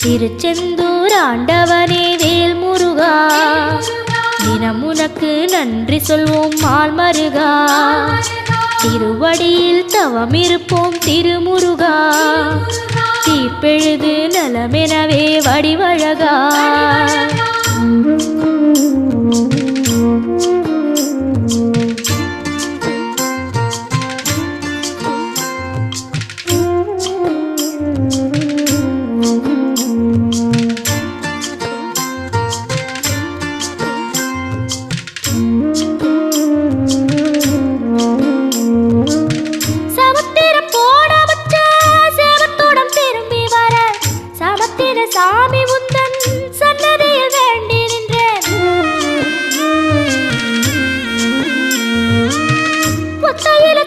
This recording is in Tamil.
திருச்செந்தூர் ஆண்டவனே வேல் முருகா, தினம் உனக்கு நன்றி சொல்வோம் மால் மருகா. திருவடியில் தவம் இருப்போம் திருமுருகா, தீப்பெழுது நலமெனவே வடிவழகா. சாமி உந்தன் சன்னதியில் வேண்டி நின்றேன். ஒத்தையில